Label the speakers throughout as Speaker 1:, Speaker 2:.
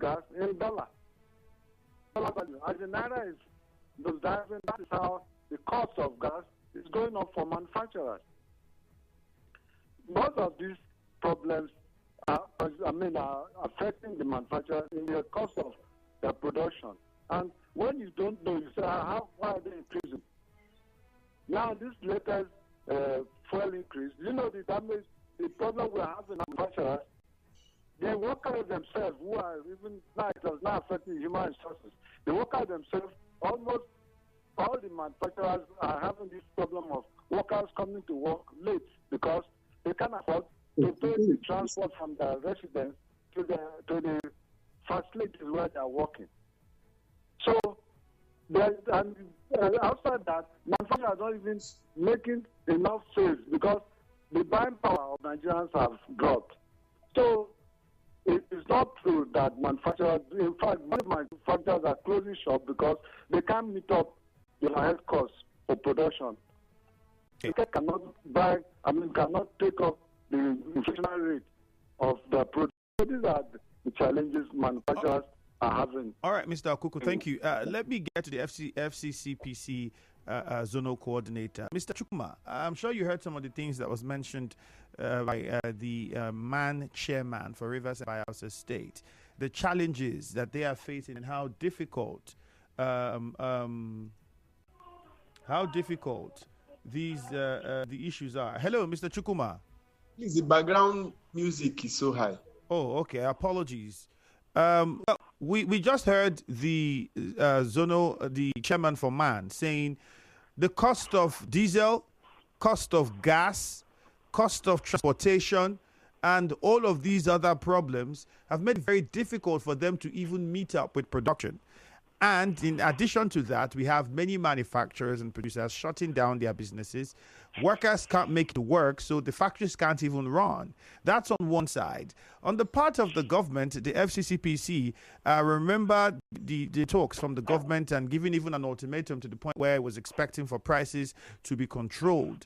Speaker 1: gas in dollar. Dollar value. As the naira is nosediving, that is how the cost of gas is going up for manufacturers. Most of these problems are affecting the manufacturers in the cost of their production. And when you don't know, you say, why are they increasing? Now, this latest fuel increase, the damage, the problem we're having manufacturers, the workers themselves, who are even now, it does not affecting human resources. The workers themselves, almost all the manufacturers are having this problem of workers coming to work late because they can't afford to pay the transport from their residence to the facilities where they are working. So, outside that, manufacturers are not even making enough sales because the buying power of Nigerians have dropped. So, it is not true that manufacturers, in fact, most manufacturers are closing shop because they can't meet up the highest costs for production. They cannot cannot take up the inflationary rate of the product. So these are the challenges manufacturers are having.
Speaker 2: All right, Mr. Okuku, thank you. Let me get to the FCCPC zonal coordinator. Mr. Chukwuma, I'm sure you heard some of the things that was mentioned by the chairman for Rivers and Bayelsa State, the challenges that they are facing and how difficult these the issues are. Hello, Mr. Chukwuma.
Speaker 3: Please, the background music is so high.
Speaker 2: Oh, okay. Apologies. We just heard the the chairman for MAN saying the cost of diesel, cost of gas, cost of transportation, and all of these other problems have made it very difficult for them to even meet up with production. And in addition to that, we have many manufacturers and producers shutting down their businesses. Workers can't make it work, so the factories can't even run. That's on one side. On the part of the government, the FCCPC, remember the talks from the government and giving even an ultimatum to the point where it was expecting for prices to be controlled.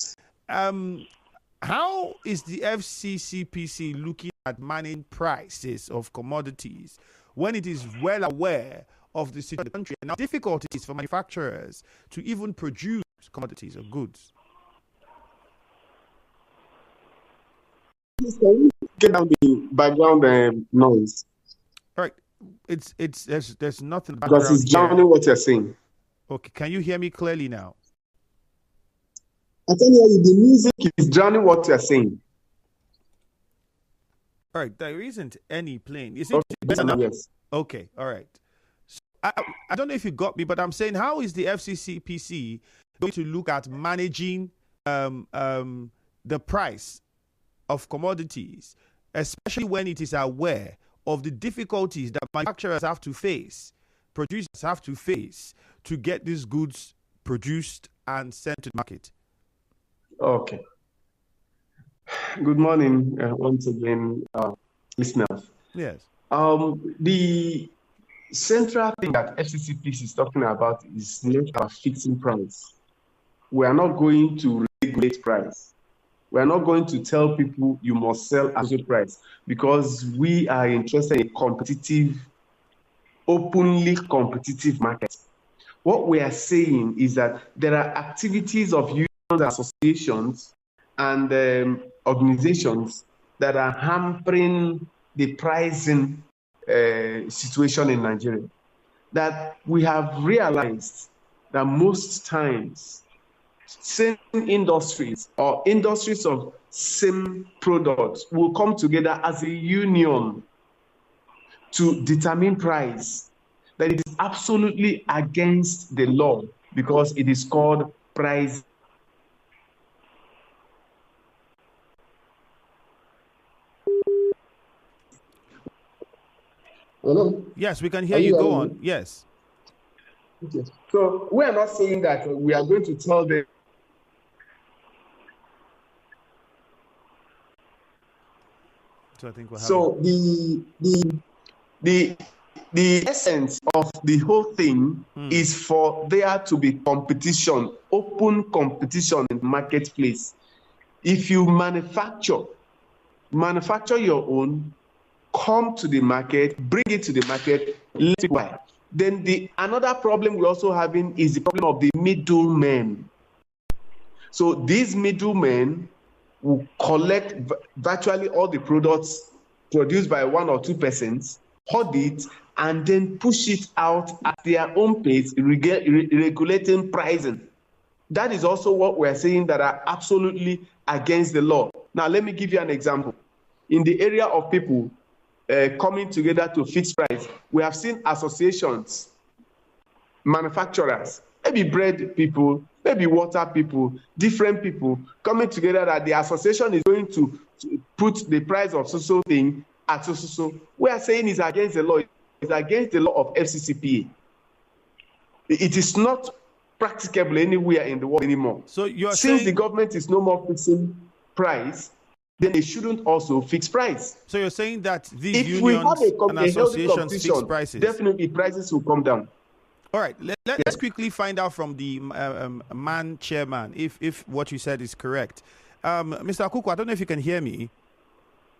Speaker 2: How is the FCCPC looking at managing prices of commodities when it is well aware of the situation of the country and how difficult it is for manufacturers to even produce commodities or goods?
Speaker 3: Please, can you get down the background noise?
Speaker 2: All right, there's nothing
Speaker 3: because it's drowning what you're saying.
Speaker 2: Okay, can you hear me clearly now?
Speaker 3: I can hear you. The music is drowning what you're saying.
Speaker 2: All right, there isn't any plane. Is it
Speaker 3: Okay,
Speaker 2: better now?
Speaker 3: yes.
Speaker 2: Okay, all right. I don't know if you got me, but I'm saying, how is the FCCPC going to look at managing the price of commodities, especially when it is aware of the difficulties that manufacturers have to face, producers have to face to get these goods produced and sent to the market?
Speaker 3: Okay. Good morning once again, listeners.
Speaker 2: Yes.
Speaker 3: The central thing that FCCPC is talking about is not about fixing price. We are not going to regulate price. We are not going to tell people you must sell at a price because we are interested in competitive, openly competitive market. What we are saying is that there are activities of unions, associations, and organizations that are hampering the pricing situation in Nigeria. That we have realized that most times same industries or industries of same products will come together as a union to determine price. That it is absolutely against the law because it is called price. Hello?
Speaker 2: Yes, we can hear you. Go on. Yes.
Speaker 3: Okay. So we are not saying that we are going to tell them.
Speaker 2: So I think we'll have
Speaker 3: so the essence of the whole thing is for there to be competition, open competition in the marketplace. If you manufacture your own, come to the market, bring it to the market, let it buy. Then another problem we're also having is the problem of the middlemen. So these middlemen will collect virtually all the products produced by 1 or 2 persons, hoard it, and then push it out at their own pace, regulating pricing. That is also what we're saying that are absolutely against the law. Now, let me give you an example. In the area of people coming together to fix price, we have seen associations, manufacturers, maybe bread people, maybe water people, different people coming together that the association is going to put the price of so thing at so. We are saying it's against the law. It's against the law of FCCPA. It is not practicable anywhere in the world anymore.
Speaker 2: So you are
Speaker 3: Since
Speaker 2: saying
Speaker 3: the government is no more fixing price, then they shouldn't also fix price.
Speaker 2: So you're saying that these
Speaker 3: If we have
Speaker 2: unions
Speaker 3: a
Speaker 2: and
Speaker 3: healthy
Speaker 2: associations fix
Speaker 3: competition,
Speaker 2: prices?
Speaker 3: definitely prices will come down.
Speaker 2: All right, let's quickly find out from the man chairman if what you said is correct. Mr. Okuku, I don't know if you can hear me.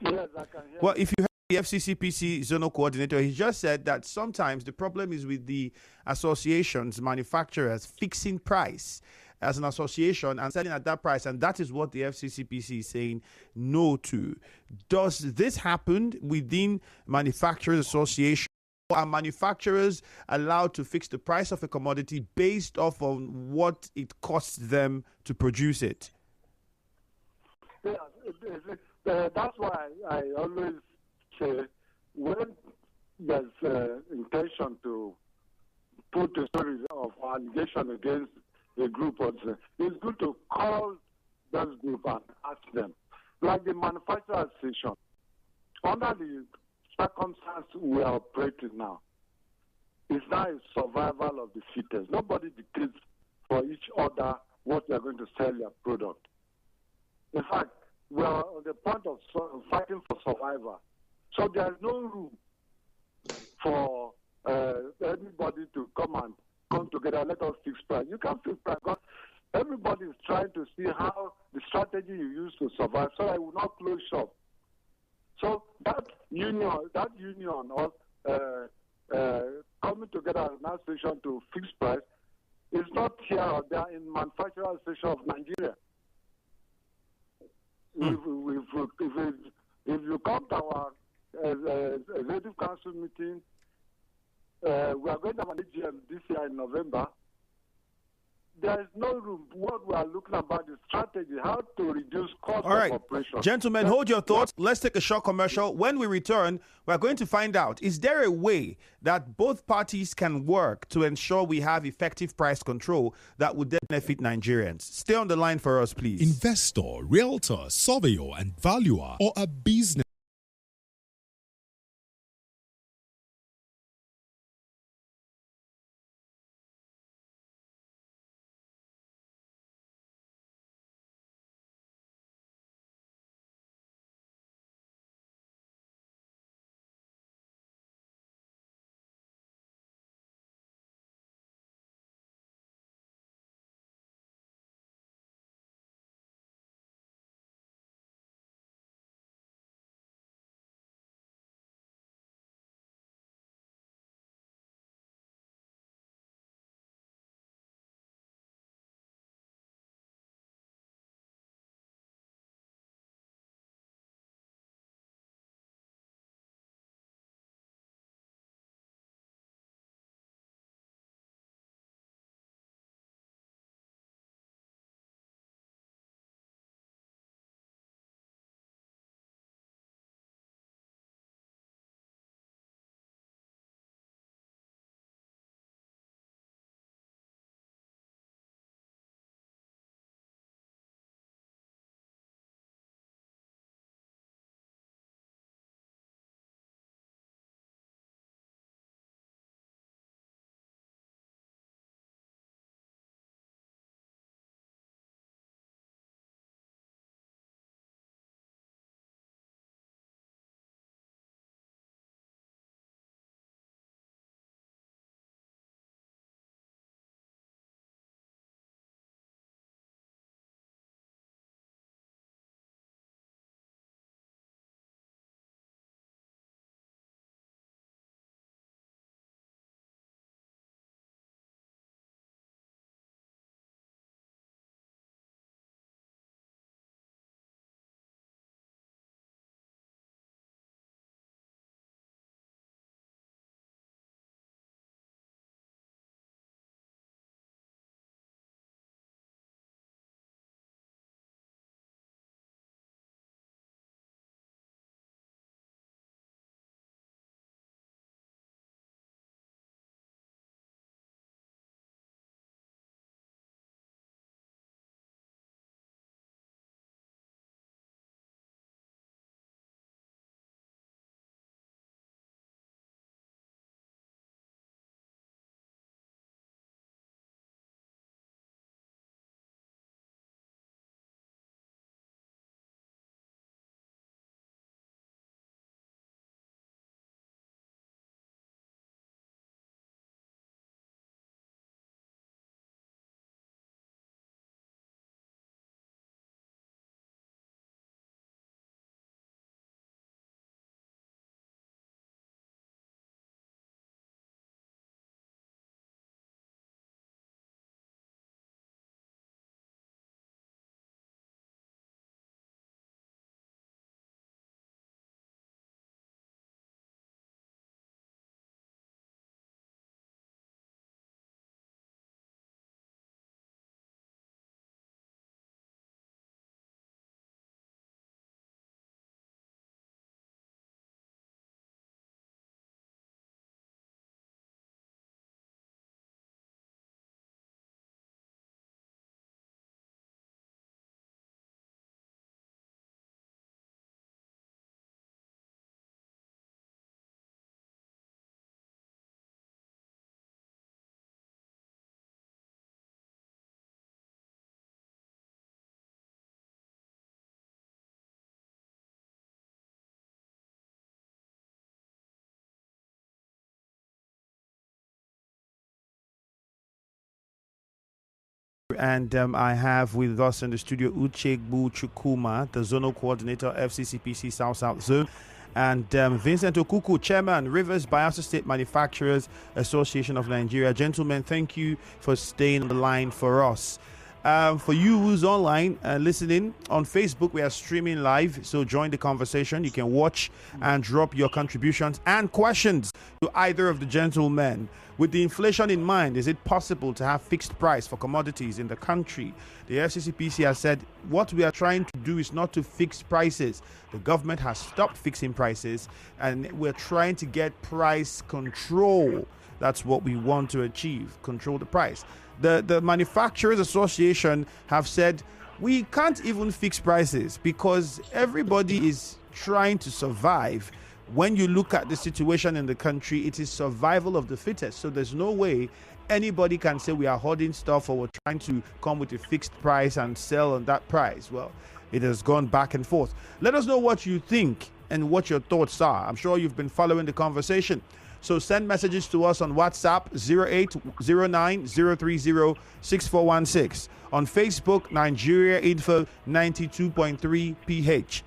Speaker 1: Yes, I can hear.
Speaker 2: Well, if you heard the FCCPC zonal coordinator, he just said that sometimes the problem is with the associations, manufacturers fixing price as an association and selling at that price, and that is what the FCCPC is saying no to. Does this happen within manufacturers association? Are manufacturers allowed to fix the price of a commodity based off on what it costs them to produce it?
Speaker 1: Yeah, that's why I always say when there's intention to put a story of allegation against a group, it's good to call those group and ask them. Like the manufacturer association, under the circumstance we are operating now, it's now a survival of the fittest. Nobody dictates for each other what they are going to sell their product. In fact, we are on the point of fighting for survival. So there is no room for anybody to come together, let us fix price. You can't fix price because everybody is trying to see how the strategy you use to survive so I will not close shop. So that union or coming together as an association to fix price is not here or there in Manufacturers Association of Nigeria. If you come to our executive council meeting, we are going to have an AGM this year in November. There is no room. What we are looking about is strategy, how to reduce cost
Speaker 2: All right,
Speaker 1: of operation.
Speaker 2: Gentlemen, hold your thoughts. Let's take a short commercial. When we return, we're going to find out, is there a way that both parties can work to ensure we have effective price control that would benefit Nigerians? Stay on the line for us, please.
Speaker 4: Investor, realtor, surveyor, and valuer, or a business
Speaker 2: And I have with us in the studio Uchegbu Chukwuma, the Zonal Coordinator, FCCPC South Zone, and Vincent Okuku, Chairman, Rivers Bayelsa State Manufacturers Association of Nigeria. Gentlemen, thank you for staying on the line for us. For you who's online listening on Facebook, we are streaming live, so join the conversation. You can watch and drop your contributions and questions to either of the gentlemen. With the inflation in mind, is it possible to have fixed price for commodities in the country? The FCCPC has said what we are trying to do is not to fix prices. The government has stopped fixing prices, and we're trying to get price control. That's what we want to achieve, control the price. The Manufacturers Association have said we can't even fix prices because everybody is trying to survive. When you look at the situation in the country, it is survival of the fittest. So there's no way anybody can say we are hoarding stuff or we're trying to come with a fixed price and sell on that price. Well, it has gone back and forth. Let us know what you think and what your thoughts are. I'm sure you've been following the conversation. So send messages to us on WhatsApp 0809-030-6416. On Facebook, Nigeria Info 92.3 PH.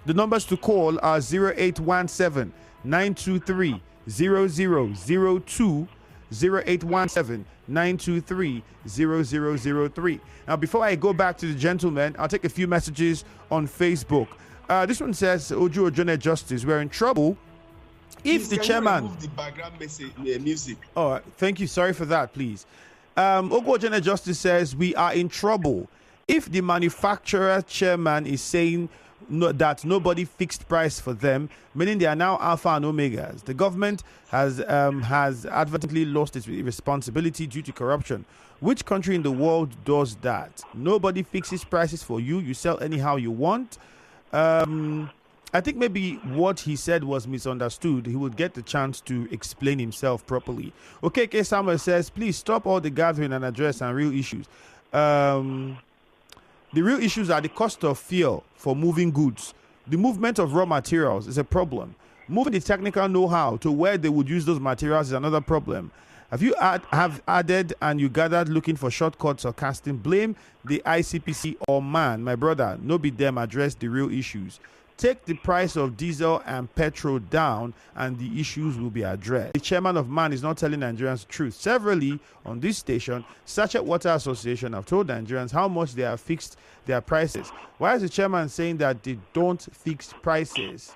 Speaker 2: The numbers to call are 0817-923-0002, 0817-923-0003. Now, before I go back to the gentleman, I'll take a few messages on Facebook. This one says, Oju Ojone Justice, we're in trouble. If the chairman...
Speaker 3: remove the background music.
Speaker 2: Oh, thank you. Sorry for that, please. Ogwojene Justice says we are in trouble. If the manufacturer chairman is saying that nobody fixed price for them, meaning they are now alpha and omegas, the government has advertently lost its responsibility due to corruption. Which country in the world does that? Nobody fixes prices for you. You sell anyhow you want. I think maybe what he said was misunderstood. He would get the chance to explain himself properly. Okay, Samuel says, please stop all the gathering and address and real issues. The real issues are the cost of fuel for moving goods. The movement of raw materials is a problem. Moving the technical know-how to where they would use those materials is another problem. Have you added and you gathered looking for shortcuts or casting blame the ICPC or man, my brother, no be them address the real issues. Take the price of diesel and petrol down and the issues will be addressed. The chairman of MAN is not telling Nigerians the truth. Severally, on this station, Sachet Water Association have told Nigerians how much they have fixed their prices. Why is the chairman saying that they don't fix prices?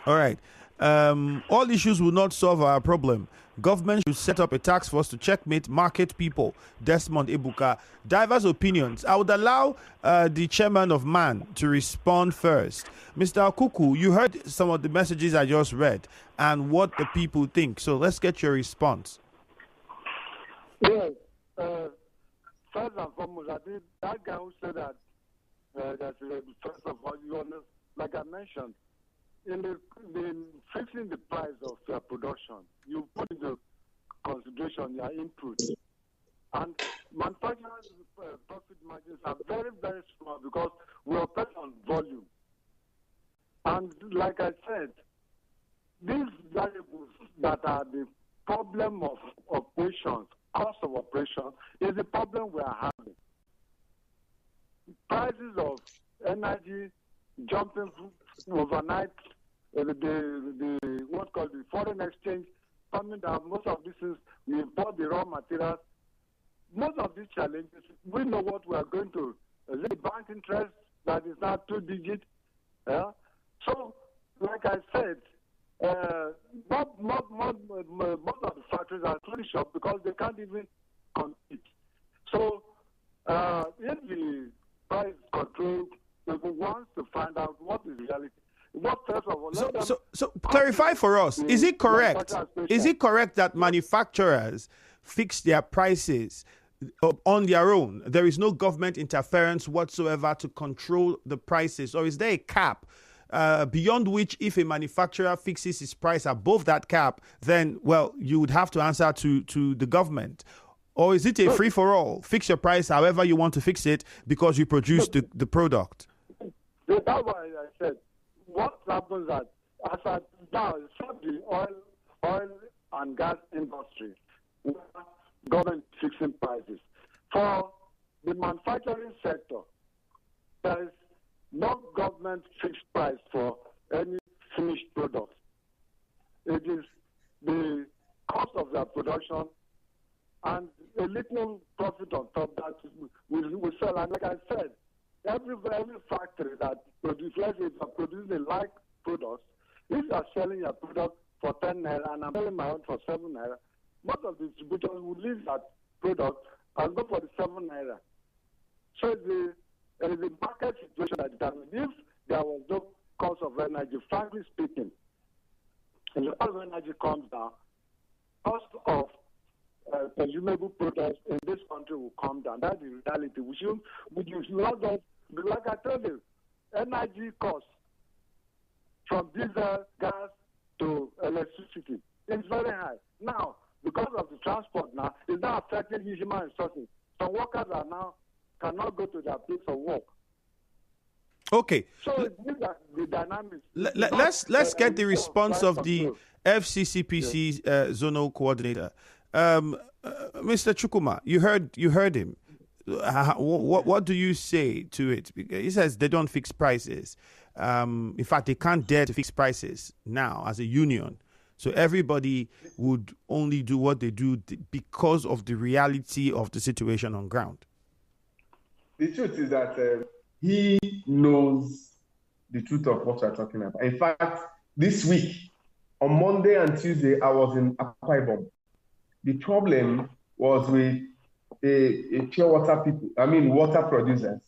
Speaker 2: All right. All issues will not solve our problem. Government should set up a task force to checkmate market people. Desmond Ebuka. Diverse opinions. I would allow the chairman of MAN to respond first. Mr. Okuku, you heard some of the messages I just read and what the people think. So let's get your response.
Speaker 1: Yes. First and foremost, I think that guy who said that, first of all, like I mentioned, in fixing the price of your production, you put into consideration your input. And manufacturers' profit margins are very, very small because we operate on volume. And like I said, these variables that are the problem of operations, cost of operation, is the problem we are having. Prices of energy jumping overnight, what's called the foreign exchange coming down. Most of these things, we import the raw materials. Most of these challenges, we know what we are going to. The bank interest that is now 2 digit. So, like I said, most of the factories are closing shop because they can't even compete. So, if the price control, people want to find out what is reality.
Speaker 2: So clarify for us, is it correct? Is it correct that manufacturers fix their prices on their own? There is no government interference whatsoever to control the prices, or is there a cap beyond which if a manufacturer fixes his price above that cap, then, well, you would have to answer to the government? Or is it a free-for-all? Fix your price however you want to fix it because you produce the product.
Speaker 1: That's why I said, what happens as at now, except the oil and gas industry, government fixing prices. For the manufacturing sector, there is no government fixed price for any finished product. It is the cost of their production and a little profit on top that we sell. And like I said, every factory that produces, let's say if you're producing like products, if you are selling your product for 10 naira and I'm selling my own for 7 naira, most of the distributors will leave that product and go for the 7 naira. So there is a market situation that determines if there was no cost of energy, frankly speaking, and the cost of energy comes down, cost of consumable products in this country will come down. That's the reality. We should not just, like I told you, energy costs from diesel, gas to electricity is very high. Now, because of the transport now, it's now affecting human resources. Some workers are now cannot go to their place of work.
Speaker 2: Okay.
Speaker 1: So the dynamics.
Speaker 2: Let's get the response of the FCCPC zonal coordinator. Mr. Chukwuma, you heard him. What do you say to it? He says they don't fix prices. In fact, they can't dare to fix prices now as a union. So everybody would only do what they do because of the reality of the situation on ground.
Speaker 3: The truth is that he knows the truth of what we're talking about. In fact, this week, on Monday and Tuesday, I was in Akwa Ibom. The problem was with pure water people, water producers.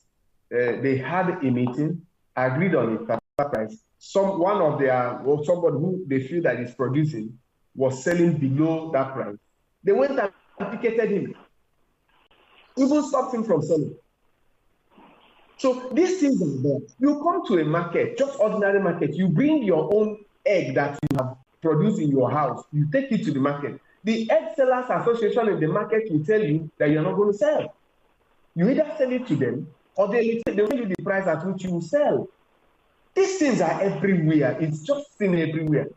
Speaker 3: They had a meeting, agreed on a particular price. Somebody who they feel that is producing was selling below that price. They went and picketed him, even stopped him from selling. So these things are there. You come to a market, just ordinary market, you bring your own egg that you have produced in your house, you take it to the market. The Egg Sellers Association in the market will tell you that you're not going to sell. You either sell it to them or they will tell you the price at which you will sell. These things are everywhere. It's just seen everywhere.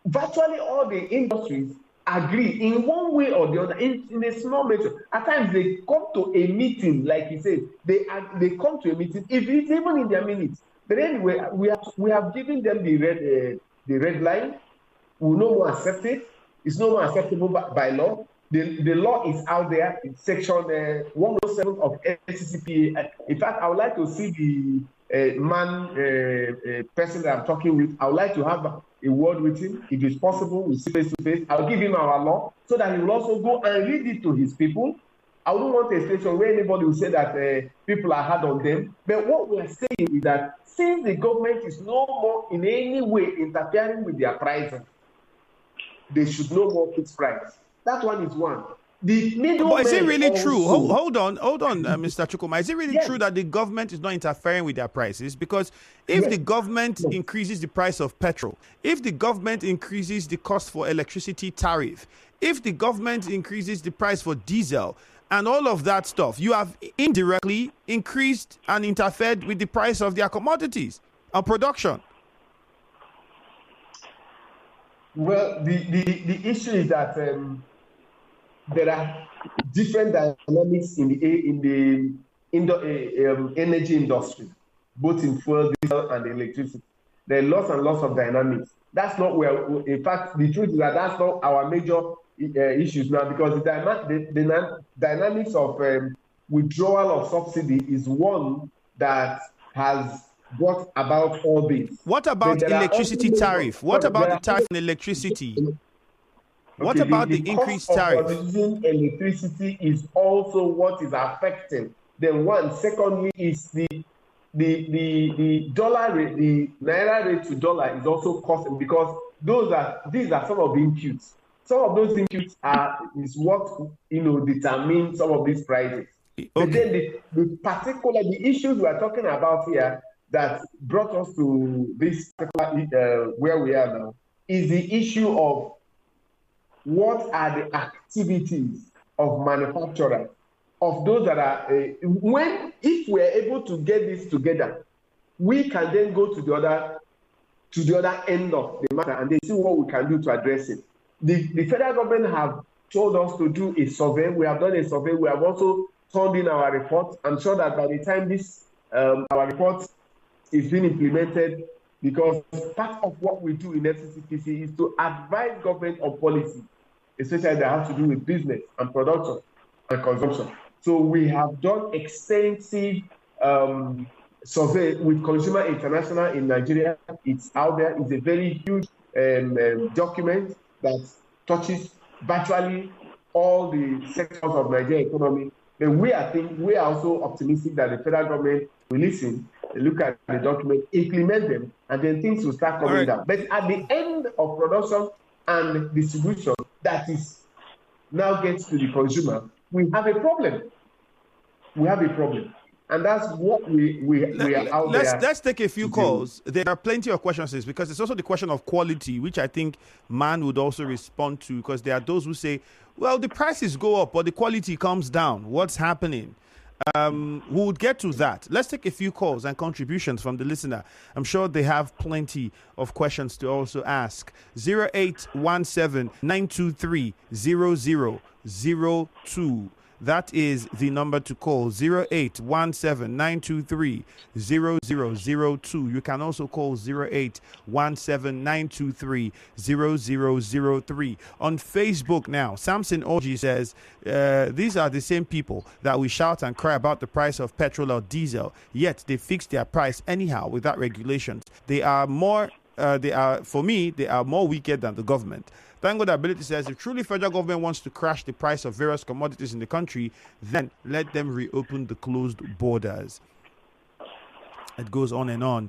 Speaker 3: Virtually all the industries agree in one way or the other, in a small measure. At times they come to a meeting, like he said, they come to a meeting, if it's even in their minutes. But anyway, we have given them the red line. We will no more accept it. It's no more acceptable by law. The law is out there. It's section 107 of FCCPC. In fact, I would like to see the person that I'm talking with. I would like to have a word with him. If it's possible, we see face to face. I'll give him our law so that he will also go and read it to his people. I wouldn't want a situation where anybody will say that people are hard on them. But what we're saying is that since the government is no more in any way interfering with their pricing, they should no more fix price. That one is one. The middle.
Speaker 2: But is it really true? Hold on, Mr. Chukwuma. Is it really true that the government is not interfering with their prices? Because if the government increases the price of petrol, if the government increases the cost for electricity tariff, if the government increases the price for diesel and all of that stuff, you have indirectly increased and interfered with the price of their commodities and production.
Speaker 3: Well, the issue is that there are different dynamics in the energy industry, both in fuel, diesel, and electricity. There are lots and lots of dynamics. That's not where, in fact, the truth is that that's not our major issues now, because the dynamics of withdrawal of subsidy is one that has brought about all this.
Speaker 2: What about electricity tariff? What about the tariff on electricity? What about the increased tariff?
Speaker 3: Producing electricity is also what is affecting. Then secondly is the dollar rate, the naira rate to dollar is also costing, because these are some of the inputs. Some of those inputs is what determines some of these prices. Okay. But then the issues we are talking about here that brought us to this particular where we are now is the issue of what are the activities of manufacturers, of those that are, if we're able to get this together, we can then go to the other end of the matter and then see what we can do to address it. The federal government have told us to do a survey. We have done a survey. We have also turned in our report. I'm sure that by the time this our report is being implemented, because part of what we do in FCCPC is to advise government on policy, especially that have to do with business and production and consumption. So we have done extensive survey with Consumer International in Nigeria. It's out there. It's a very huge document that touches virtually all the sectors of Nigerian economy. But we are also optimistic that the federal government will listen, look at the document, implement them, and then things will start coming down. But at the end of production and distribution, that is now gets to the consumer, we have a problem. We have a problem. And that's what we are out there.
Speaker 2: Let's take a few calls. There are plenty of questions, because it's also the question of quality, which I think man would also respond to, because there are those who say, well, the prices go up, but the quality comes down. What's happening? We would get to that. Let's take a few calls and contributions from the listener. I'm sure they have plenty of questions to also ask. 0817-923-0002. That is the number to call, 0817-923-0002. You can also call 0817-923-0003. On Facebook now, Samson Oji says, these are the same people that we shout and cry about the price of petrol or diesel, yet they fix their price anyhow without regulations. They are more wicked than the government. Tango Ability says, if truly federal government wants to crash the price of various commodities in the country, then let them reopen the closed borders. It goes on and on.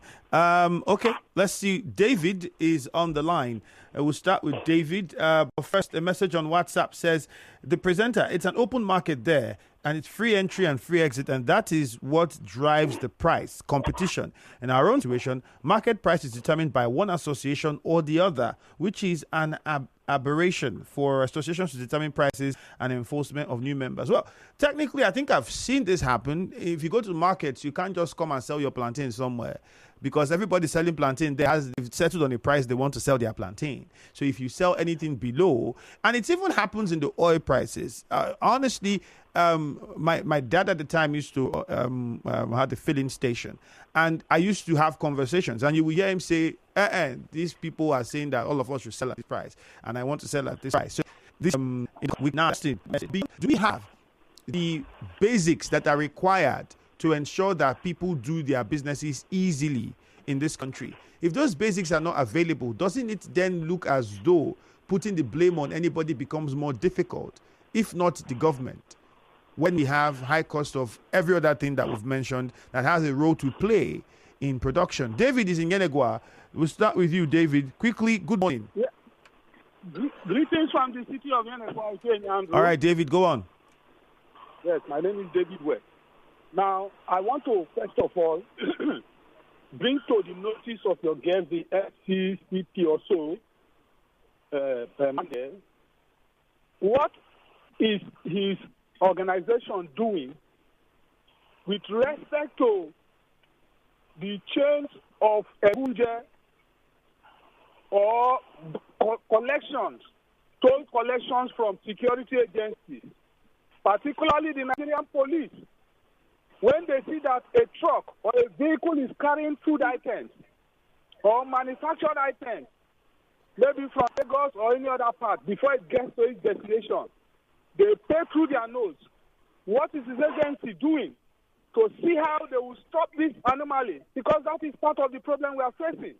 Speaker 2: Okay, let's see. David is on the line. We'll start with David. But first, a message on WhatsApp says, the presenter, it's an open market there, and it's free entry and free exit, and that is what drives the price, competition. In our own situation, market price is determined by one association or the other, which is an aberration for associations to determine prices and enforcement of new members. Well, technically, I think I've seen this happen. If you go to markets, you can't just come and sell your plantain somewhere, because everybody's selling plantain. They've settled on a price they want to sell their plantain. So if you sell anything below, and it even happens in the oil prices. Honestly, my dad at the time used to have the filling station, and I used to have conversations, and you will hear him say, these people are saying that all of us should sell at this price, and I want to sell at this price. So this we now do we have the basics that are required to ensure that people do their businesses easily in this country? If those basics are not available, doesn't it then look as though putting the blame on anybody becomes more difficult, if not the government, when we have high cost of every other thing that we've mentioned that has a role to play in production? David is in Yenegua. We'll start with you, David. Quickly, good morning.
Speaker 5: Yeah. Greetings from the city of Yenegua.
Speaker 2: All right, David, go on.
Speaker 5: Yes, my name is David West. Now, I want to, first of all, bring to the notice of your guest, the FCCP or so, what is his organization doing with respect to the change of Ebunje or collections, toll collections from security agencies, particularly the Nigerian police, when they see that a truck or a vehicle is carrying food items or manufactured items, maybe from Lagos or any other part, before it gets to its destination, they pay through their nose. What is this agency doing to see how they will stop this anomaly? Because that is part of the problem we are facing.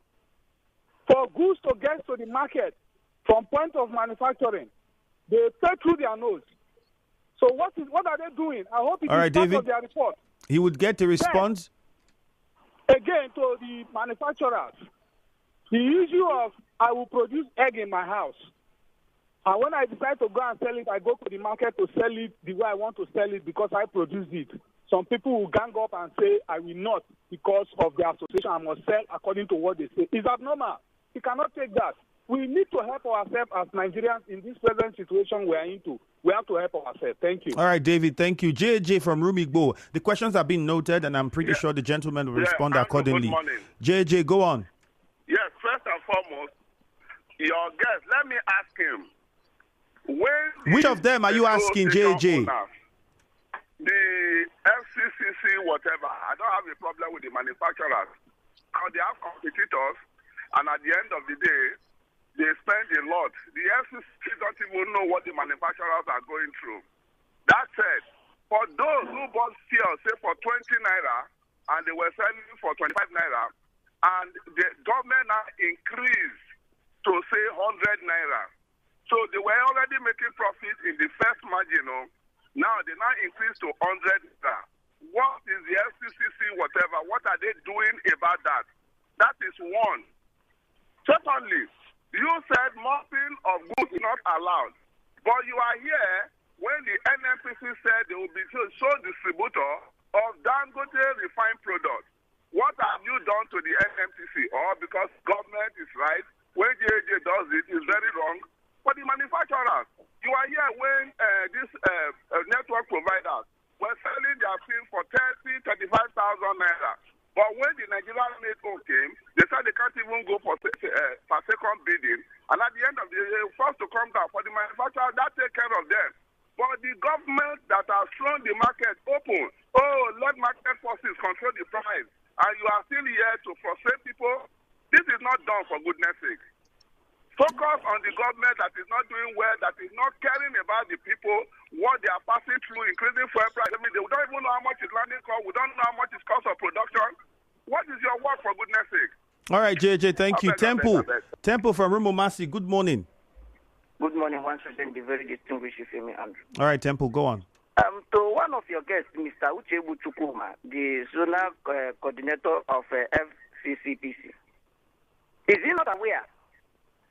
Speaker 5: For goods to get to the market from point of manufacturing, they pay through their nose. So what are they doing? I hope it is part
Speaker 2: David,
Speaker 5: of their report.
Speaker 2: He would get a response.
Speaker 5: Then, again, to the manufacturers, the issue of I will produce egg in my house. And when I decide to go and sell it, I go to the market to sell it the way I want to sell it because I produced it. Some people will gang up and say, I will not because of the association. I must sell according to what they say. It's abnormal. We cannot take that. We need to help ourselves as Nigerians in this present situation we are into. We have to help ourselves. Thank you.
Speaker 2: All right, David, thank you. JJ from Rumigbo. The questions have been noted, and I'm pretty sure the gentleman will respond accordingly.
Speaker 6: Good morning.
Speaker 2: JJ, go on.
Speaker 6: Yes, first and foremost, your guest, let me ask him.
Speaker 2: Which of them are you asking, JJ?
Speaker 6: The whatever. I don't have a problem with the manufacturers. Now they have competitors, and at the end of the day, they spend a lot. The FCC don't even know what the manufacturers are going through. That said, for those who bought fuel, say for 20 naira, and they were selling for 25 naira, and the government now increased to say 100 naira. So they were already making profit in the first margin. Now they now increase to 100 naira. What is the FCCC, whatever? What are they doing about that? That is one. Secondly, you said mopping of goods is not allowed. But you are here when the NNPC said they will be sole distributor of Dangote refined products. What have you done to the NNPC? Or because government is right, when JJ does it, is very wrong. For the manufacturers, you are here when these network providers were selling their film for 35,000 naira. But when the Nigerian NATO came, they said they can't even go for second bidding. And at the end of the day, they forced to come down. For the manufacturer, that take care of them. But the government that has thrown the market open, let market forces control the price, and you are still here to frustrate people, this is not done for goodness sake. Focus on the government that is not doing well, that is not caring about the people, what they are passing through, increasing fuel price. I mean, we don't even know how much is landing cost. We don't know how much is cost of production. What is your work, for goodness sake?
Speaker 2: All right, JJ, thank you. Temple from Rumomasi, good morning.
Speaker 7: Good morning, once again, the very distinguished Femi Andrew.
Speaker 2: All right, Temple, go on.
Speaker 7: To one of your guests, Mr. Uchegbu Chukwuma, the Zonal coordinator of FCCPC, is he not aware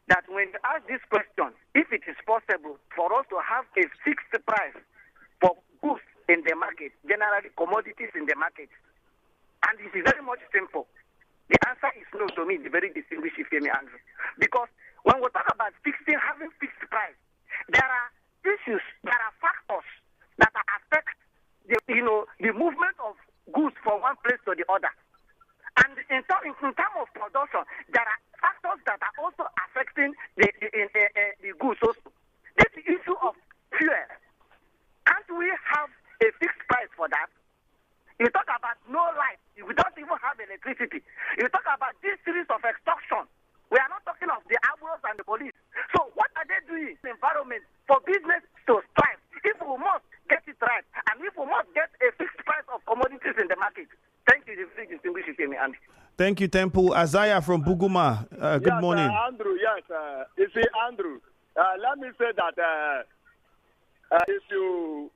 Speaker 7: that when you ask this question, if it is possible for us to have a fixed price for goods in the market, generally commodities in the market, and it is very much simple. The answer is no to me, the very distinguished Femi Andrew. Because when we talk about having fixed price, there are issues, there are factors that affect the movement of goods from one place to the other. And in terms of production, there are factors that are also affecting the goods also. This issue of fuel, can't we have a fixed price for that? You talk about no light, we don't even have electricity. You talk about this series of extortion. We are not talking of the armed and the police. So what are they doing in the environment for business to strive? If we must get it right, and if we must get a fixed price of commodities in the market. Thank you, distinguished Andy.
Speaker 2: Thank you, Temple. Isaiah from Buguma, good morning.
Speaker 5: Andrew, yes. You see, Andrew, let me say that if you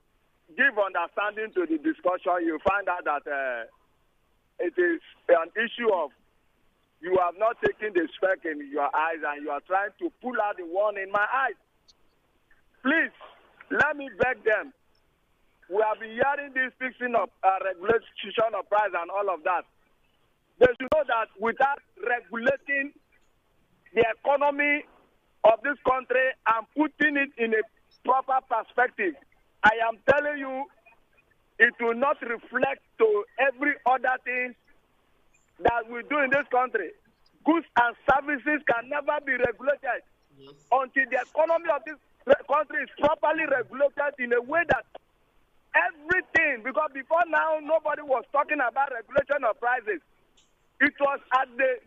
Speaker 5: give understanding to the discussion, you find out that it is an issue of you have not taken the speck in your eyes and you are trying to pull out the one in my eyes. Please, let me beg them. We have been hearing this fixing of regulation of price and all of that. They should know that without regulating the economy of this country and putting it in a proper perspective, I am telling you, it will not reflect to every other thing that we do in this country. Goods and services can never be regulated until the economy of this country is properly regulated in a way that everything, because before now, nobody was talking about regulation of prices. It was as the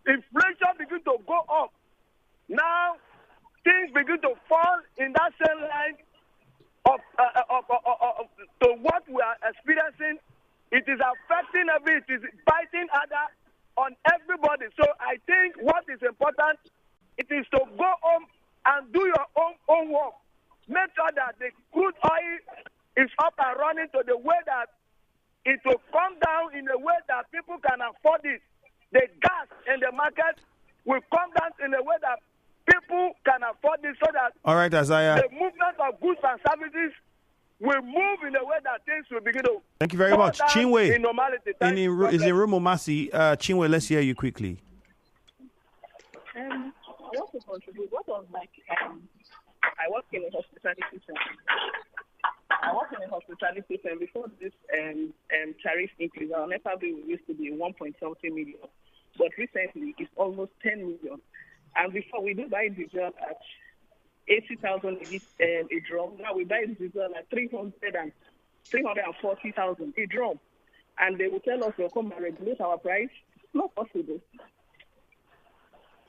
Speaker 5: inflation began to go up. Now, things begin to fall in that same line of to what we are experiencing. It is affecting it is biting harder on everybody. So I think what is important, it is to go home and do your own work. Make sure that the crude oil is up and running to the way that it will come down in a way that people can afford it. The gas in the market will come down in a way that people can afford it, so that
Speaker 2: all right, Isaiah,
Speaker 5: the movement of goods and services will move in a way that things will begin to.
Speaker 2: Thank you very much. Chinwe
Speaker 5: in normality.
Speaker 2: is in Rumomasi. Chinwe, let's hear you quickly.
Speaker 8: I want to contribute. What was like? I work in a hospitality center. Before this tariff increase. Our NEPA bill used to be 1.something million, but recently it's almost 10 million. And before we do buy diesel at 80,000 a drum. Now we buy diesel at 340,000 a drum. and they will tell us they'll come and regulate our price. It's not possible.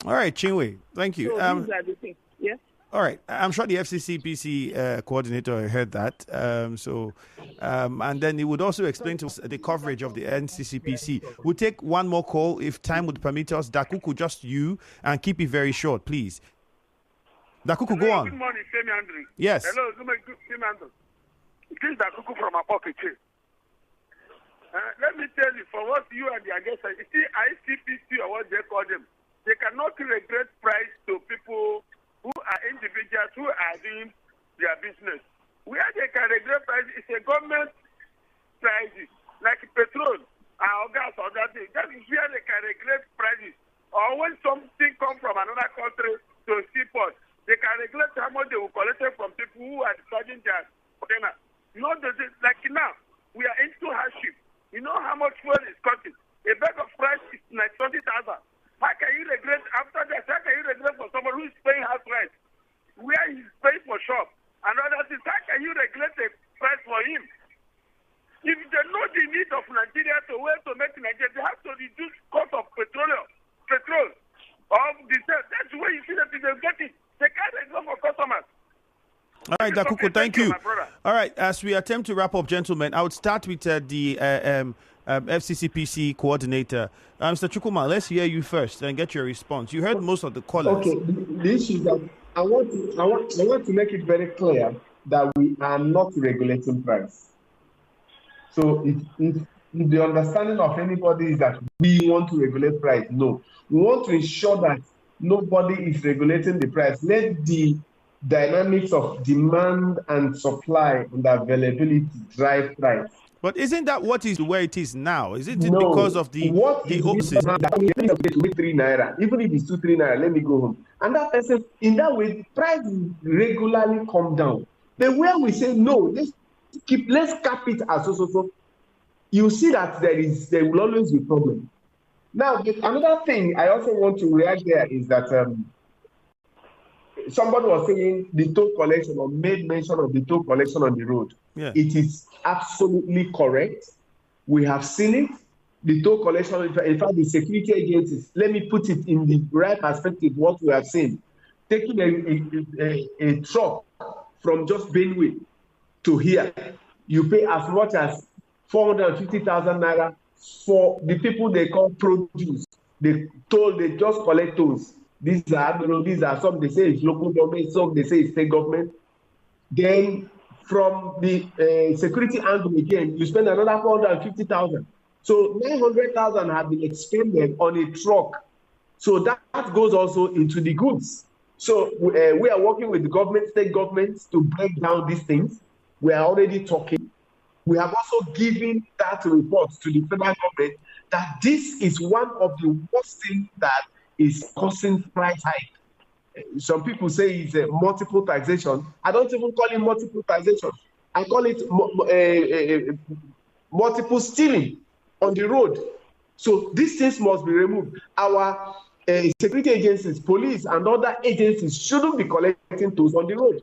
Speaker 2: All right, Chinwe, thank you.
Speaker 8: So these are the things. Yeah.
Speaker 2: All right, I'm sure the FCCPC coordinator heard that. And then he would also explain to us the coverage of the NCCPC. We'll take one more call if time would permit us. Dakuku, just you, and keep it very short, please. Dakuku, go on.
Speaker 6: Good morning, Femi Andrew.
Speaker 2: Yes.
Speaker 6: Hello, good morning, Femi Andrew. This is Okuku from Apokiche. Let me tell you, for what you and the guests say, you see, ICPC or what they call them, they cannot regulate price to people who are individuals who are doing their business. Where they can regulate price is a government prices, like petrol or gas or that thing. That is where they can regulate prices. Or when something comes from another country to a seaport, they can regulate how much they will collect from people who are charging their container. You know, like now, we are into hardship. You know how much fuel is costing? A bag of rice is like 20,000. How can you regulate after that? How can you regulate for someone who is paying house rent, where he's paying for shop? And other things, how can you regulate the price for him? If they know the need of Nigeria to where to make Nigeria, they have to reduce cost of petrol, or diesel. That's where you see that they get it. They can't regulate for customers.
Speaker 2: All right, Dakuku, thank you. All right, as we attempt to wrap up, gentlemen, I would start with the FCCPC coordinator. Mr. Chukwuma, let's hear you first and get your response. You heard most of the callers.
Speaker 3: Okay, the issue is that I want to make it very clear that we are not regulating price. So if the understanding of anybody is that we want to regulate price, no. We want to ensure that nobody is regulating the price. Let the dynamics of demand and supply and availability drive price.
Speaker 2: But isn't that what is where it is now? Is it because of the opposite?
Speaker 3: Even if it's 3 naira, even if it's 2, 3 naira, let me go home. And that person, in that way, the price regularly come down. But where we say no, let's cap it as so. You see that there will always be problem. Now, another thing I also want to react there is that somebody was saying the toll collection or made mention of the toll collection on the road.
Speaker 2: Yeah.
Speaker 3: It is absolutely correct. We have seen it. The toll collection, in fact, the security agencies, let me put it in the right perspective, what we have seen. Taking a truck from just Benue to here, you pay as much as 450,000 naira for the people they call produce. They just collect tolls. These are some they say it's local government, some they say it's state government. Then from the security angle again, you spend another 450,000. So 900,000 have been expended on a truck. So that goes also into the goods. So we are working with the government, state governments to break down these things. We are already talking. We have also given that report to the federal government that this is one of the worst things that is causing price hike. Some people say it's a multiple taxation. I don't even call it multiple taxation. I call it multiple stealing on the road. So these things must be removed. Our security agencies, police, and other agencies shouldn't be collecting tolls on the road.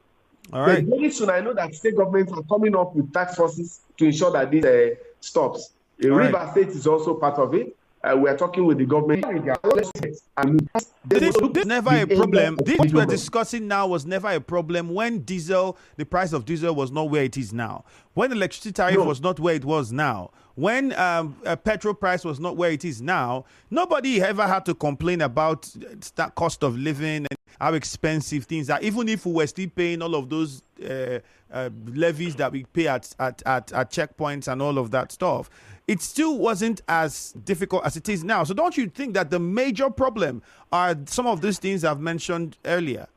Speaker 2: All right.
Speaker 3: But very soon, I know that state governments are coming up with tax forces to ensure that this stops. River State is also part of it. We are talking with the government.
Speaker 2: This was never a problem. What we're discussing now was never a problem when the price of diesel was not where it is now. When electricity tariff was not where it was now. When petrol price was not where it is now. Nobody ever had to complain about that cost of living and how expensive things are. Even if we were still paying all of those levies that we pay at checkpoints and all of that stuff, it still wasn't as difficult as it is now. So don't you think that the major problem are some of these things I've mentioned earlier?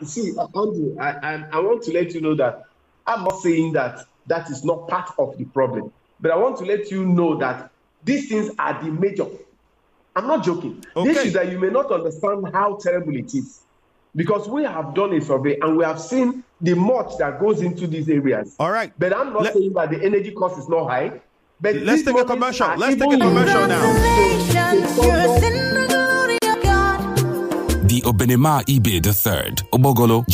Speaker 3: See, Andrew, I want to let you know that I'm not saying that is not part of the problem, but I want to let you know that these things are the major. I'm not joking.
Speaker 2: Okay.
Speaker 3: This is that you may not understand how terrible it is. Because we have done a survey and we have seen the much that goes into these areas.
Speaker 2: All right.
Speaker 3: But I'm not saying that the energy cost is not high. But
Speaker 2: let's take a commercial. Let's take a commercial now.
Speaker 9: The Obenema Ibe III, Obogolo,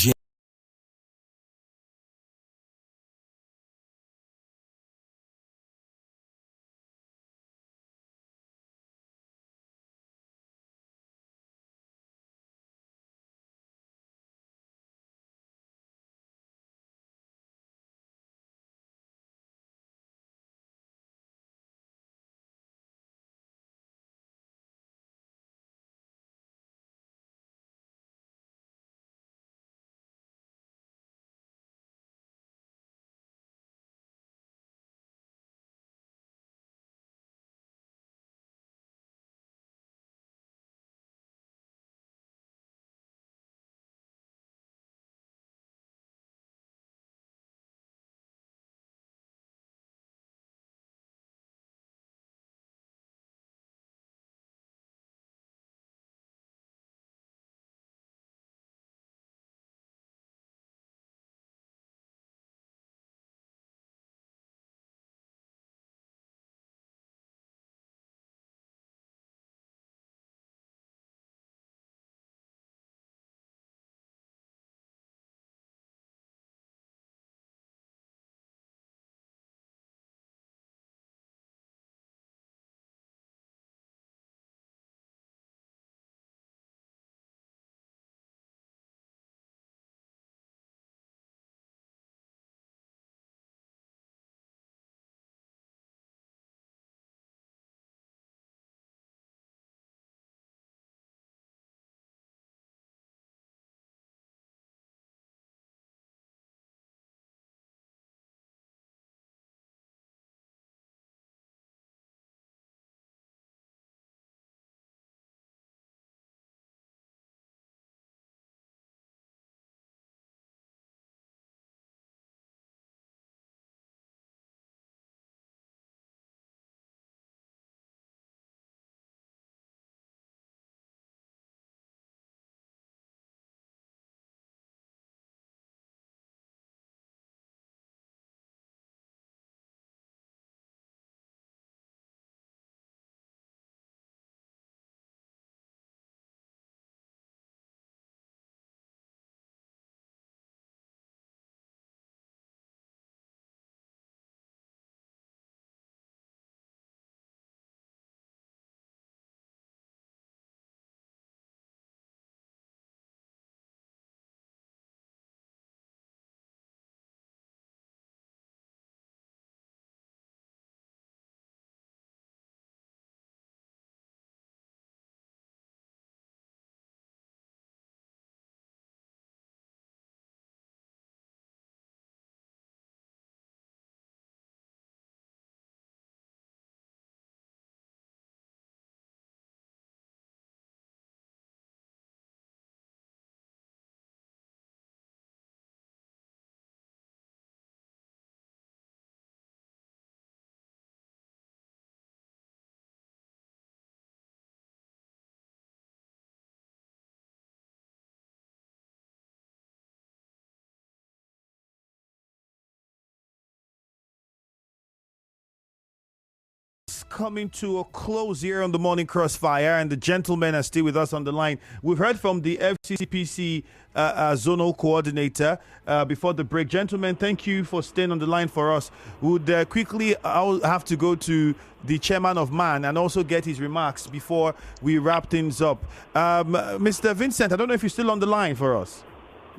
Speaker 2: coming to a close here on the Morning Crossfire, and the gentlemen are still with us on the line. We've heard from the FCCPC zonal coordinator before the break. Gentlemen, thank you for staying on the line for us. Would I'll have to go to the chairman of MAN and also get his remarks before we wrap things up. Mr. Vincent, I don't know if you're still on the line for us.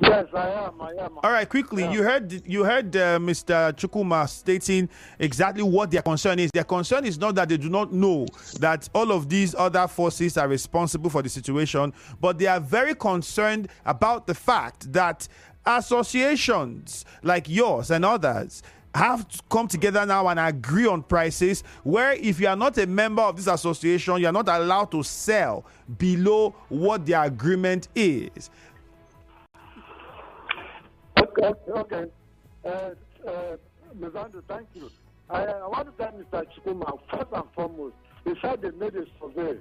Speaker 1: Yes, I am.
Speaker 2: All right, quickly, you heard Mr. Chukwuma stating exactly what their concern is. Their concern is not that they do not know that all of these other forces are responsible for the situation, but they are very concerned about the fact that associations like yours and others have to come together now and agree on prices where if you are not a member of this association, you are not allowed to sell below what the agreement is.
Speaker 1: Okay. Ms. Andrew, thank you. I want to thank Mr. Chukwuma, first and foremost, he said they made a survey.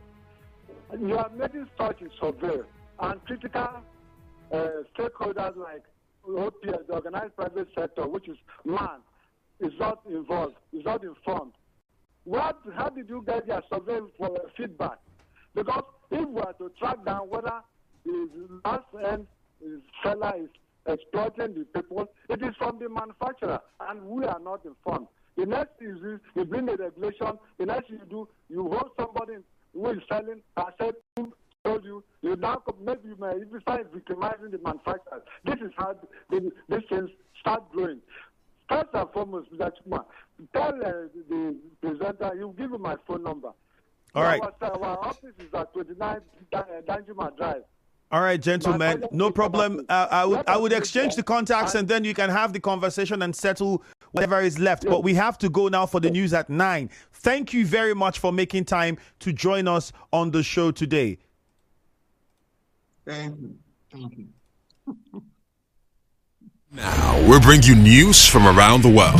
Speaker 1: You are making such a survey, and critical stakeholders like OPS, the organized private sector, which is MAN, is not involved, is not informed. How did you get your survey for feedback? Because if we are to track down whether the last end seller is exploiting the people, it is from the manufacturer, and we are not informed. The next is you bring a regulation. The next you hold somebody who is selling. I said, who told you? You now maybe you may even start victimizing the manufacturers. This is how these things start growing. First and foremost, Mr. Chukwuma, tell the presenter, he'll give you my phone number.
Speaker 2: All right.
Speaker 1: Our office is at 29 Danjuma Drive.
Speaker 2: All right, gentlemen, no problem. I would exchange the contacts and then you can have the conversation and settle whatever is left. But we have to go now for the news at 9. Thank you very much for making time to join us on the show today.
Speaker 3: Thank you.
Speaker 9: Now, we'll bring you news from around the world.